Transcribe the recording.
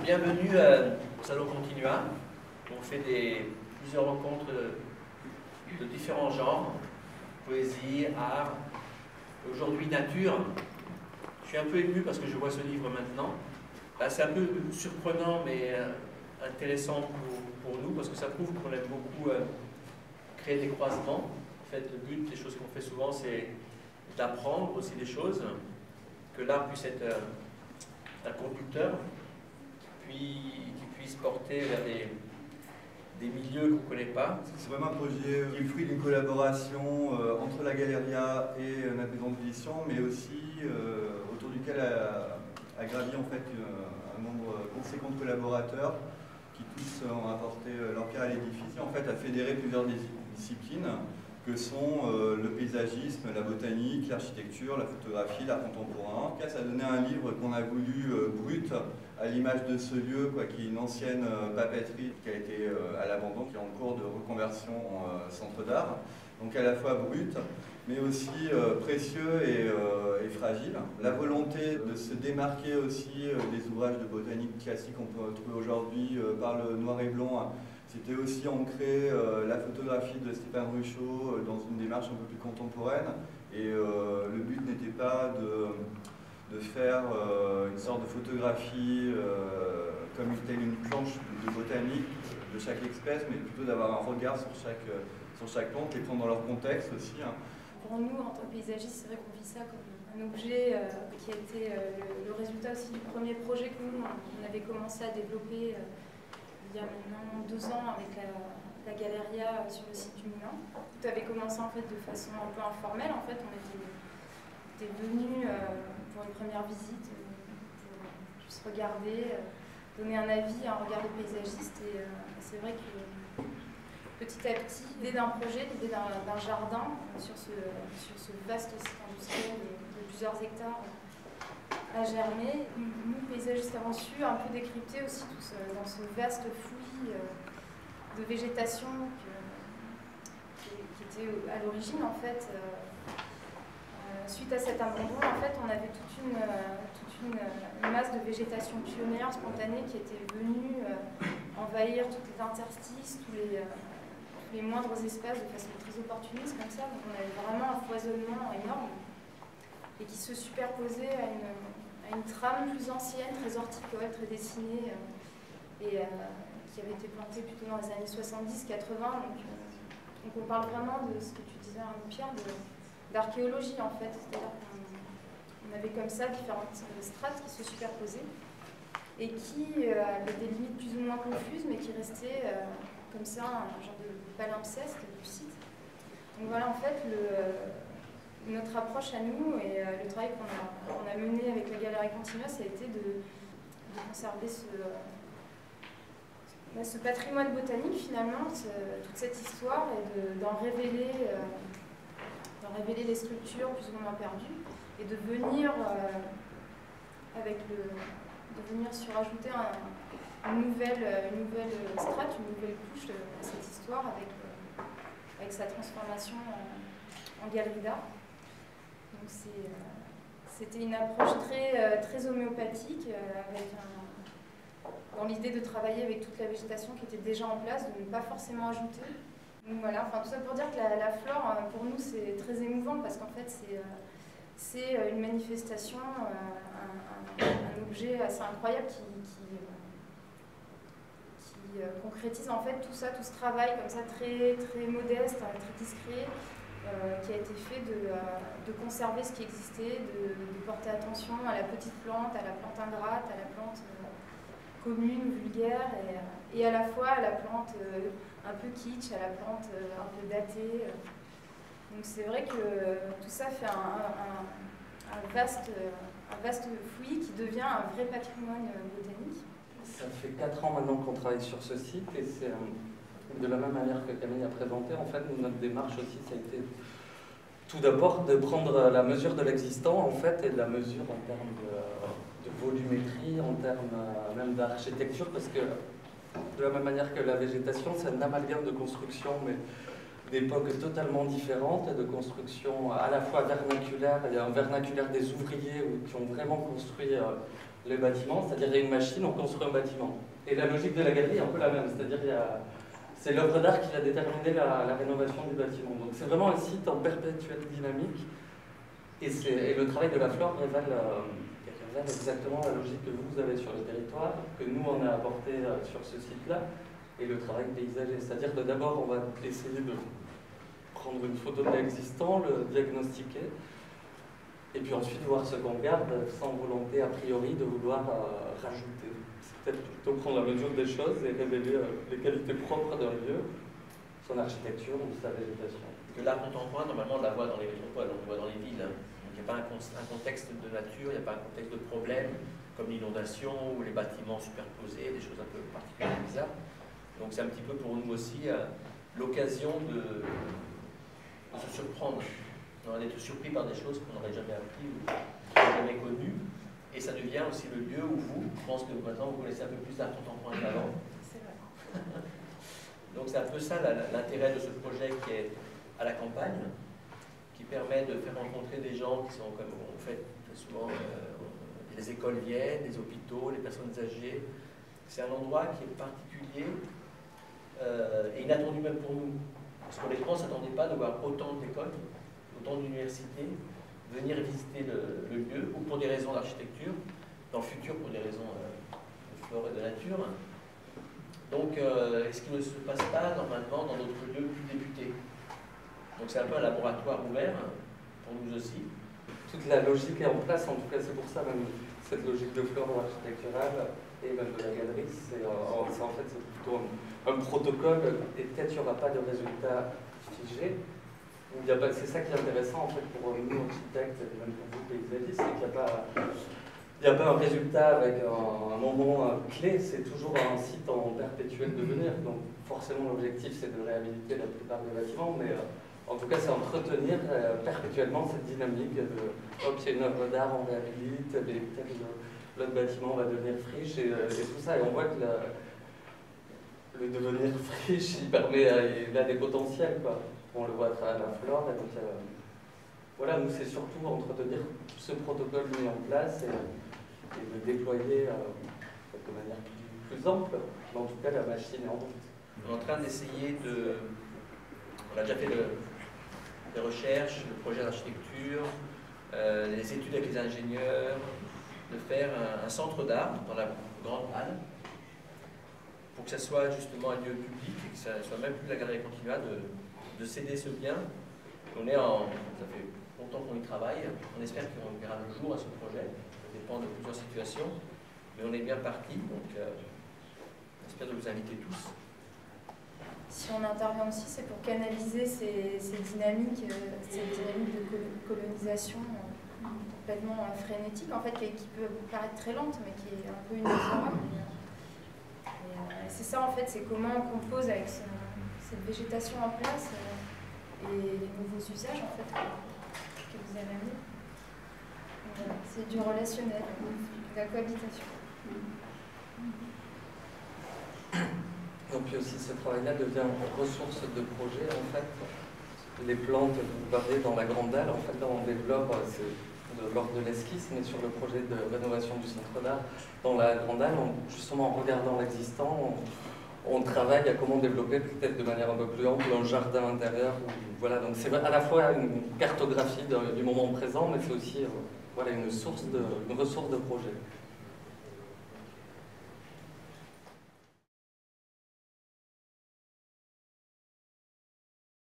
Bienvenue au Salon Continua. On fait plusieurs rencontres de différents genres, poésie, art, aujourd'hui nature. Je suis un peu ému parce que je vois ce livre maintenant. C'est un peu surprenant mais intéressant pour nous parce que ça prouve qu'on aime beaucoup créer des croisements. En fait, le but des choses qu'on fait souvent, c'est d'apprendre aussi des choses, que l'art puisse être un conducteur, qui puisse porter vers des milieux qu'on ne connaît pas. C'est vraiment un projet qui est le fruit d'une collaboration entre la Galeria et la maison d'édition, mais aussi autour duquel a gravi en fait un nombre conséquent de collaborateurs qui tous ont apporté leur pierre à l'édifice et en fait a fédéré plusieurs disciplines que sont le paysagisme, la botanique, l'architecture, la photographie, l'art contemporain. Ça a donné un livre qu'on a voulu brut, à l'image de ce lieu, qui est une ancienne papeterie qui a été à l'abandon, qui est en cours de reconversion en centre d'art. Donc à la fois brut, mais aussi précieux et fragile. La volonté de se démarquer aussi des ouvrages de botanique classique qu'on peut trouver aujourd'hui par le noir et blanc. C'était aussi ancrer la photographie de Stéphane Ruchot dans une démarche un peu plus contemporaine. Et le but n'était pas de faire une sorte de photographie comme telle une planche de botanique de chaque espèce, mais plutôt d'avoir un regard sur chaque plante, les prendre dans leur contexte aussi. Pour nous, en tant que paysagistes, c'est vrai qu'on vit ça comme un objet qui a été le résultat aussi du premier projet que nous, on avait commencé à développer il y a maintenant 2 ans avec la Galeria sur le site du Moulin. Tout avait commencé en fait de façon un peu informelle. En fait, on était venus pour une première visite, pour juste regarder, donner un avis, un regard de paysagiste. Et c'est vrai que petit à petit, l'idée d'un projet, l'idée d'un jardin sur ce vaste site industriel de plusieurs hectares a germé. Nous, paysagistes, avons su un peu décrypter aussi dans ce vaste fouillis de végétation qui était à l'origine en fait. Suite à cet abandon, en fait, on avait toute une masse de végétation pionnière, spontanée, qui était venue envahir tous les interstices, tous les moindres espaces de façon très opportuniste comme ça. Donc on avait vraiment un foisonnement énorme et qui se superposait à une trame plus ancienne, très horticole, très dessinée, et qui avait été plantée plutôt dans les années 70-80. Donc on parle vraiment de ce que tu disais, Pierre, d'archéologie en fait. C'est-à-dire qu'on avait comme ça différentes strates qui se superposaient et qui avaient des limites plus ou moins confuses, mais qui restaient comme ça, un genre de palimpseste du site. Donc voilà, en fait, notre approche à nous et le travail qu'on a mené avec la Galeria Continua, ça a été de conserver ce patrimoine botanique finalement, toute cette histoire, et d'en révéler les structures plus ou moins perdues, et de venir surajouter une nouvelle strate, une nouvelle couche à cette histoire avec sa transformation en galerie d'art. Donc c'était une approche très homéopathique, dans l'idée de travailler avec toute la végétation qui était déjà en place, de ne pas forcément ajouter. Donc voilà, enfin, tout ça pour dire que la flore, pour nous, c'est très émouvant parce qu'en fait, c'est une manifestation, un objet assez incroyable qui concrétise en fait tout ça, tout ce travail comme ça très, très modeste, très discret, qui a été fait de conserver ce qui existait, de porter attention à la petite plante, à la plante ingrate, à la plante commune, vulgaire, et à la fois à la plante un peu kitsch, à la plante un peu datée. Donc c'est vrai que tout ça fait un vaste fouillis qui devient un vrai patrimoine botanique. Ça fait 4 ans maintenant qu'on travaille sur ce site et c'est de la même manière que Camille a présenté. En fait, notre démarche aussi, ça a été tout d'abord de prendre la mesure de l'existant en fait, et de la mesure en termes de volumétrie, en termes même d'architecture, parce que de la même manière que la végétation, c'est un amalgame de construction, mais d'époques totalement différentes, et de construction à la fois vernaculaire, il y a un vernaculaire des ouvriers qui ont vraiment construit les bâtiments, c'est-à-dire il y a une machine, on construit un bâtiment. Et la logique de la galerie est un peu la même, c'est-à-dire c'est l'œuvre d'art qui va déterminer la rénovation du bâtiment. Donc c'est vraiment un site en perpétuelle dynamique, et le travail de la flore révèle exactement la logique que vous avez sur le territoire, que nous on a apporté sur ce site-là, et le travail paysager. C'est-à-dire que d'abord on va essayer de prendre une photo de l'existant, le diagnostiquer, et puis ensuite voir ce qu'on garde sans volonté a priori de vouloir rajouter. C'est peut-être plutôt prendre la mesure des choses et révéler les qualités propres d'un lieu, son architecture ou sa végétation. Que l'art contemporain, normalement, on la voit dans les métropoles, on la voit dans les villes. Donc il n'y a pas un contexte de nature, il n'y a pas un contexte de problème, comme l'inondation ou les bâtiments superposés, des choses un peu particulièrement bizarres. Donc c'est un petit peu pour nous aussi l'occasion de se surprendre, d'être surpris par des choses qu'on n'aurait jamais appris ou jamais connues. Et ça devient aussi le lieu où je pense que maintenant vous connaissez un peu plus l'art contemporain qu'avant. C'est vrai. Donc c'est un peu ça l'intérêt de ce projet qui est à la campagne, qui permet de faire rencontrer des gens qui sont, comme on fait très souvent, les écoles viennent, les hôpitaux, les personnes âgées. C'est un endroit qui est particulier et inattendu même pour nous. Parce qu'on les France ne s'attendait pas de voir autant d'écoles, autant d'universités venir visiter le lieu, ou pour des raisons d'architecture, dans le futur pour des raisons de flore et de nature. Donc, ce qui ne se passe pas normalement dans d'autres lieux plus débutés. Donc c'est un peu un laboratoire ouvert pour nous aussi. Toute la logique est en place, en tout cas c'est pour ça même cette logique de flore architecturale et même de la galerie, c'est en fait c'est plutôt un protocole, et peut-être il n'y aura pas de résultat figé. C'est ça qui est intéressant en fait pour nous architectes et même pour vous paysagistes, c'est qu'il n'y a pas un résultat avec un moment clé, c'est toujours un site en perpétuel devenir. Donc forcément l'objectif c'est de réhabiliter la plupart des bâtiments, mais en tout cas c'est entretenir perpétuellement cette dynamique de hop, il y a une œuvre d'art, on réhabilite, peut-être l'autre bâtiment va devenir friche et tout ça. Et on voit que le devenir friche, il a des potentiels, quoi. On le voit à travers la flore. Et donc, voilà, nous c'est surtout entretenir ce protocole mis en place et le déployer de manière plus ample. Mais en tout cas, la machine est en route. On est en train d'essayer de... On a déjà fait des recherches, le projet d'architecture, les études avec les ingénieurs, de faire un centre d'art dans la grande halle, pour que ça soit justement un lieu public, et que ça ne soit même plus la galerie continua de céder ce bien. Ça fait longtemps qu'on y travaille, on espère qu'on verra le jour à ce projet, ça dépend de plusieurs situations, mais on est bien parti, donc on espère de vous inviter tous. Si on intervient aussi, c'est pour canaliser ces dynamiques de colonisation complètement frénétique, en fait, qui peut paraître très lente, mais qui est un peu inexorable. C'est ça, en fait, c'est comment on compose avec cette végétation en place et les nouveaux usages, en fait, que vous avez amenés. C'est du relationnel, de la cohabitation. Et puis aussi, ce travail-là devient ressource de projet, en fait. Les plantes, vous parlez dans la grande dalle, en fait, là, on développe, lors de l'esquisse, mais sur le projet de rénovation du centre d'art, dans la grande dalle, justement en regardant l'existant, on travaille à comment développer peut-être de manière un peu plus ample un jardin intérieur. Voilà, donc c'est à la fois une cartographie du moment présent, mais c'est aussi voilà, une ressource de projet.